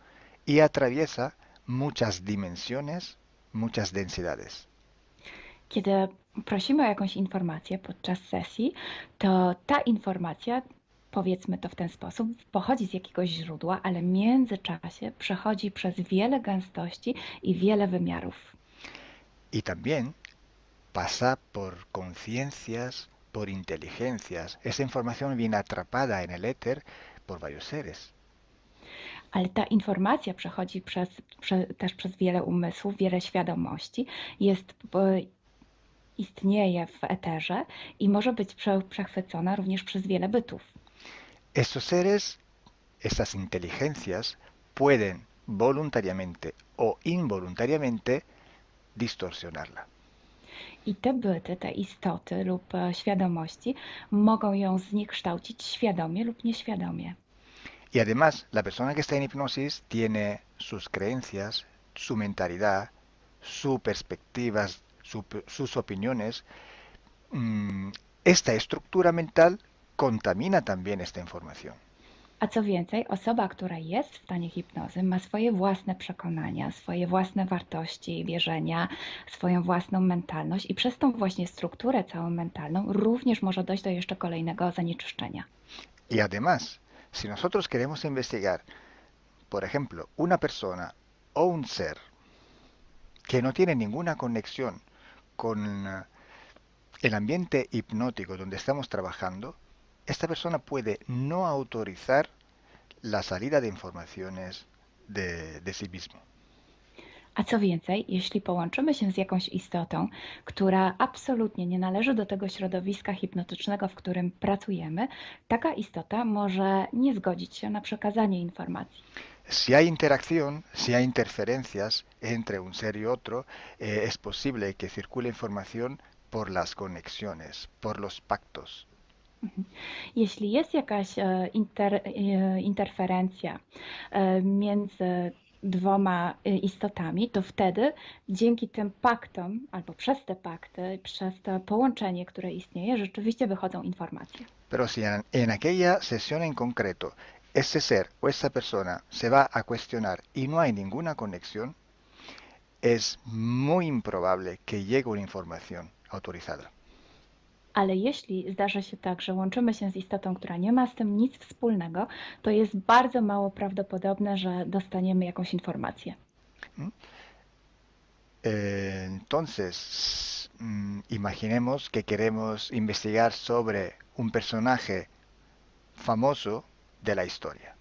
y atraviesa muchas dimensiones, muchas densidades. Kiedy prosimy o jakąś informację podczas sesji, to ta informacja, powiedzmy to w ten sposób, pochodzi z jakiegoś źródła, ale w międzyczasie przechodzi przez wiele gęstości i wiele wymiarów. Y también pasa por conciencias, por inteligencias. Esa información viene atrapada en el éter por varios seres. Ale ta informacja przechodzi też przez wiele umysłów, wiele świadomości, istnieje w eterze i może być przechwycona również przez wiele bytów. Estos seres, estas inteligencias, pueden voluntariamente o involuntariamente distorsionarla. I te byty, te istoty lub świadomości mogą ją zniekształcić świadomie lub nieświadomie. Y además, la persona que está en hipnosis tiene sus creencias, su mentalidad, sus perspectivas, sus opiniones, esta estructura mental contamina también esta información. A co więcej, osoba, która jest w stanie hipnozy, ma swoje własne przekonania, swoje własne wartości i wierzenia, swoją własną mentalność i przez tą właśnie strukturę całą mentalną również może dojść do jeszcze kolejnego zanieczyszczenia. Y además, si nosotros queremos investigar, por ejemplo, una persona o un ser que no tiene ninguna conexión con el ambiente hipnótico donde estamos trabajando, esta persona puede no autorizar la salida de informaciones de sí mismo. A co więcej, jeśli połączymy się z jakąś istotą, która absolutnie nie należy do tego środowiska hipnotycznego, w którym pracujemy, taka istota może nie zgodzić się na przekazanie informacji. Si hay interacción, si hay interferencias entre un ser y otro, es posible que circule información por las conexiones, por los pactos. Jeśli jest jakaś interferencja między dwoma istotami, to wtedy dzięki tym paktom, albo przez te pakty, przez to połączenie, które istnieje, rzeczywiście wychodzą informacje. Pero si en aquella sesión en concreto ese ser o esa persona se va a cuestionar y no hay ninguna conexión, es muy improbable que llegue una información autorizada. Ale jeśli zdarzy się tak, że łączymy się z istotą, która nie ma z tym nic wspólnego, to jest bardzo mało prawdopodobne, że dostaniemy jakąś informację. Entonces, imaginemos que queremos investigar sobre un personaje famoso de la historia.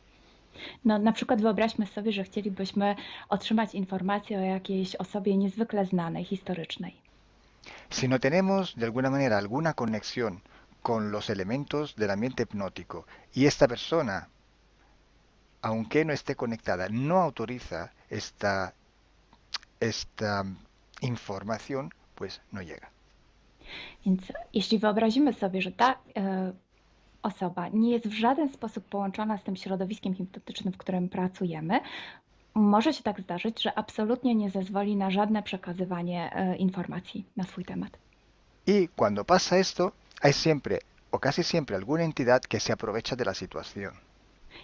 No, na przykład wyobraźmy sobie, że chcielibyśmy otrzymać informację o jakiejś osobie niezwykle znanej, historycznej. Si no tenemos de alguna manera alguna conexión con los elementos del ambiente hipnótico y esta persona, aunque no esté conectada, no autoriza esta información, pues no llega. Więc jeśli wyobrazimy sobie, że ta osoba nie jest w żaden sposób połączona z tym środowiskiem hipnotycznym, w którym pracujemy, może się tak zdarzyć, że absolutnie nie zezwoli na żadne przekazywanie informacji na swój temat. Y cuando pasa esto, hay siempre o casi siempre alguna entidad que se aprovecha de la situación.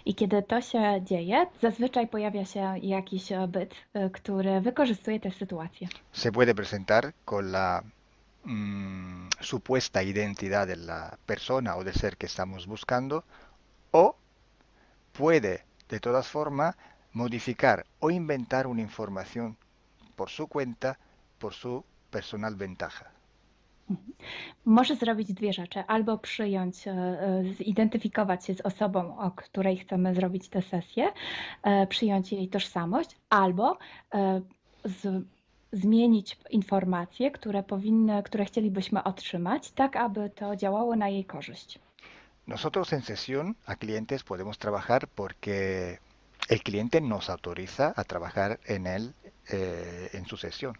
I kiedy to się dzieje, zazwyczaj pojawia się jakiś byt, który wykorzystuje tę sytuację. Se puede presentar con la supuesta identidad de la persona o del ser que estamos buscando, o puede de todas formas modificar o inventar una información por su cuenta, por su personal ventaja. Może zrobić dwie rzeczy. Albo przyjąć, zidentyfikować się z osobą, o której chcemy zrobić tę sesję, przyjąć jej tożsamość, albo zmienić informacje, które chcielibyśmy otrzymać, tak aby to działało na jej korzyść. Nosotros en sesión a clientes podemos trabajar porque el cliente nos autoriza a trabajar en su sesión.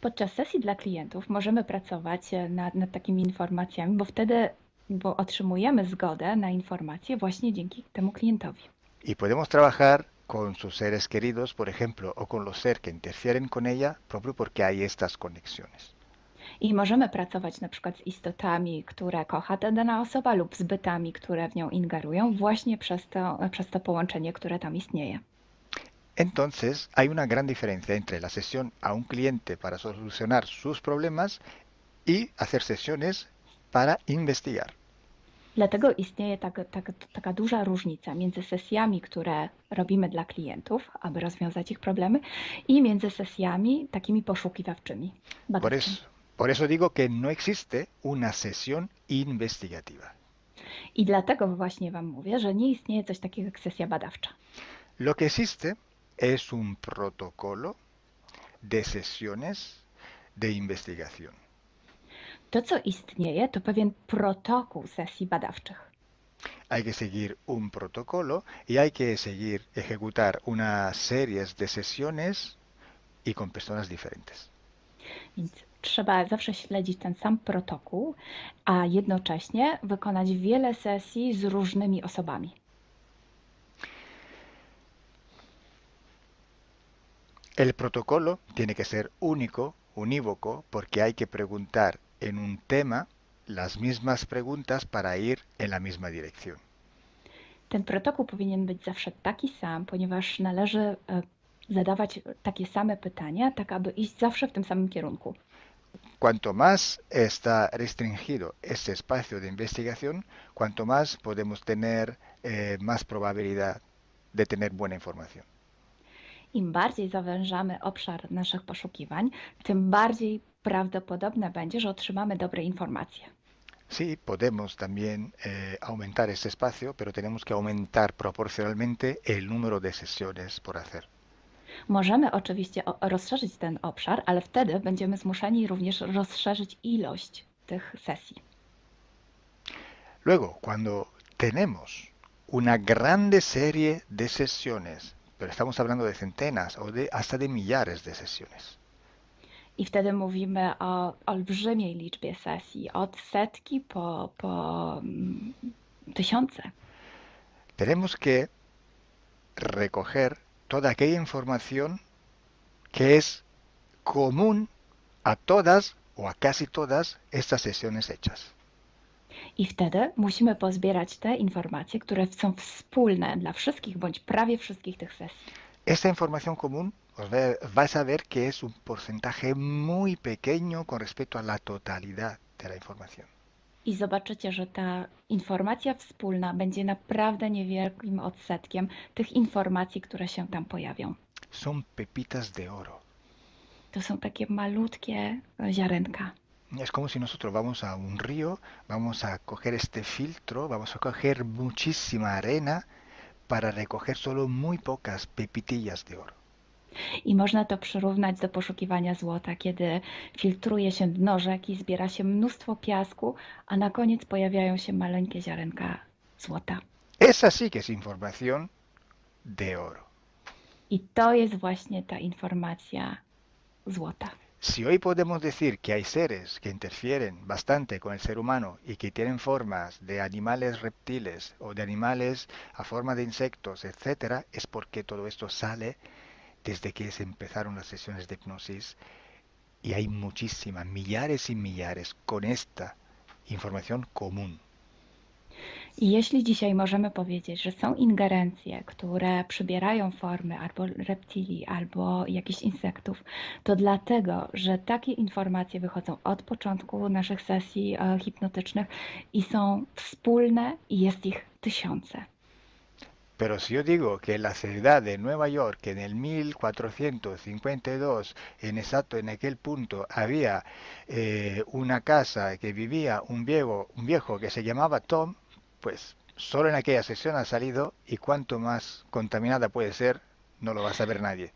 Podczas sesji dla klientów możemy pracować nad takimi informacjami, bo otrzymujemy zgodę na informacje właśnie dzięki temu klientowi. Y podemos trabajar con sus seres queridos, por ejemplo, o con los seres que interfieren con ella, propio porque hay estas conexiones. I możemy pracować na przykład z istotami, które kocha ta dana osoba, lub z bytami, które w nią ingerują, właśnie przez to połączenie, które tam istnieje. Entonces, hay una gran diferencia entre la sesión a un cliente para solucionar sus problemas y hacer sesiones para investigar. Dlatego istnieje taka duża różnica między sesjami, które robimy dla klientów, aby rozwiązać ich problemy, i między sesjami takimi poszukiwawczymi, badawczymi. Por eso digo que no existe una sesión investigativa. I dlatego właśnie Wam mówię, że nie istnieje coś takiego jak sesja badawcza. Lo que existe es un protocolo de sesiones de investigación. To, co istnieje, to pewien protokół sesji badawczych. Hay que seguir un protocolo y hay que ejecutar una serie de sesiones y con personas diferentes. Więc trzeba zawsze śledzić ten sam protokół, a jednocześnie wykonać wiele sesji z różnymi osobami. El protocolo tiene que ser único, unívoco, porque hay que preguntar en un tema las mismas preguntas para ir en la misma dirección. Ten protokół powinien być zawsze taki sam, ponieważ należy zadawać takie same pytania, tak aby iść zawsze w tym samym kierunku. Cuanto más está restringido ese espacio de investigación, cuanto más podemos tener más probabilidad de tener buena información. Im bardziej zawężamy obszar naszych poszukiwań, tym bardziej prawdopodobne będzie, że otrzymamy dobre informacje. Sí, podemos también aumentar ese espacio, pero tenemos que aumentar proporcionalmente el número de sesiones por hacer. Możemy oczywiście rozszerzyć ten obszar, ale wtedy będziemy zmuszeni również rozszerzyć ilość tych sesji. Luego, cuando tenemos una grande serie de sesiones, pero estamos hablando de centenas o hasta de millares de sesiones. I wtedy mówimy o olbrzymiej liczbie sesji, od setki po tysiące. Tenemos que recoger toda aquella información que es común a todas o a casi todas estas sesiones hechas. I wtedy musimy pozbierać te informacje, które są wspólne dla wszystkich bądź prawie wszystkich tych sesji. Esta información común vais a ver que es un porcentaje muy pequeño con respecto a la totalidad de la información. I zobaczycie, że ta informacja wspólna będzie naprawdę niewielkim odsetkiem tych informacji, które się tam pojawią. Son pepitas de oro. To są takie malutkie ziarenka. Es como si nosotros vamos a un río, vamos a coger este filtro, vamos a coger muchísima arena para recoger solo muy pocas pepitillas de oro. I można to przyrównać do poszukiwania złota, kiedy filtruje się dno rzeki, zbiera się mnóstwo piasku, a na koniec pojawiają się maleńkie ziarenka złota. Esa sí que es información de oro. I to jest właśnie ta informacja złota. Si hoy podemos decir que hay seres que interfieren bastante con el ser humano y que tienen formas de animales reptiles o de animales a forma de insectos, etcétera, es porque todo esto sale desde que se empezaron las sesiones de hipnosis y hay muchísimas, millares y millares con esta información común. I jeśli dzisiaj możemy powiedzieć, że są ingerencje, które przybierają formy albo reptilii, albo jakichś insektów, to dlatego, że takie informacje wychodzą od początku naszych sesji hipnotycznych i są wspólne i jest ich tysiące. Pero si yo digo que en la ciudad de Nueva York en el 1452, exacto en aquel punto, había una casa que vivía un viejo que se llamaba Tom, pues solo en aquella sesión ha salido y cuanto más contaminada puede ser, no lo va a saber nadie.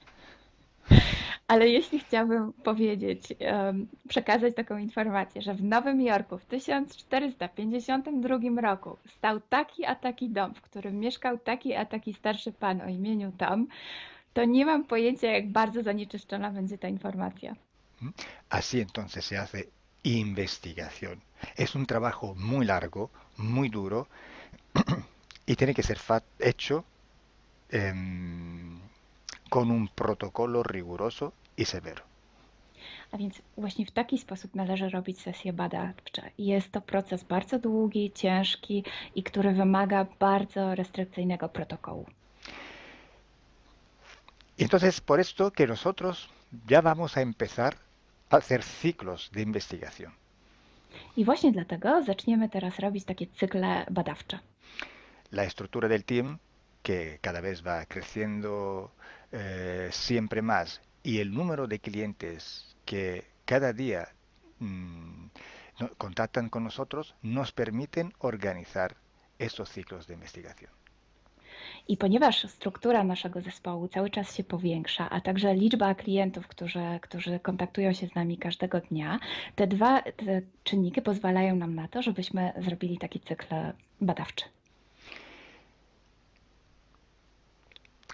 Ale jeśli chciałabym powiedzieć, przekazać taką informację, że w Nowym Jorku w 1452 roku stał taki a taki dom, w którym mieszkał taki a taki starszy pan o imieniu Tom, to nie mam pojęcia, jak bardzo zanieczyszczona będzie ta informacja. Así entonces se hace investigación. Es un trabajo muy largo, muy duro y tiene que ser hecho con un protocolo riguroso i severo. A więc właśnie w taki sposób należy robić sesje badawcze. Jest to proces bardzo długi, ciężki i który wymaga bardzo restrykcyjnego protokołu. Y entonces por esto que nosotros ya vamos a empezar a hacer ciclos de investigación. I właśnie dlatego zaczniemy teraz robić takie cykle badawcze. La estructura del team, que cada vez va creciendo siempre más, y el número de clientes que cada día contactan con nosotros, nos permiten organizar estos ciclos de investigación. I ponieważ struktura naszego zespołu cały czas się powiększa, a także liczba klientów, którzy kontaktują się z nami każdego dnia, te czynniki pozwalają nam na to, żebyśmy zrobili taki cykl badawczy.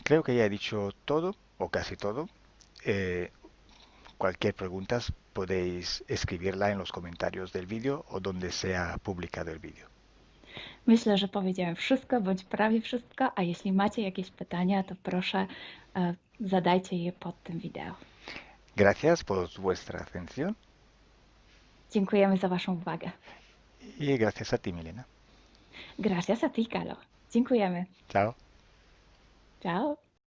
Creo que ya he dicho todo, o casi todo. Cualquier pregunta podéis escribirla en los comentarios del vídeo o donde sea publicado el vídeo. Myślę, że powiedziałem wszystko, bądź prawie wszystko, a jeśli macie jakieś pytania, to proszę zadajcie je pod tym wideo. Gracias por vuestra atención Dziękujemy za Waszą uwagę. y gracias a ti, Milena. Gracias a ti, Kalo. Dziękujemy. Chao. Ciao.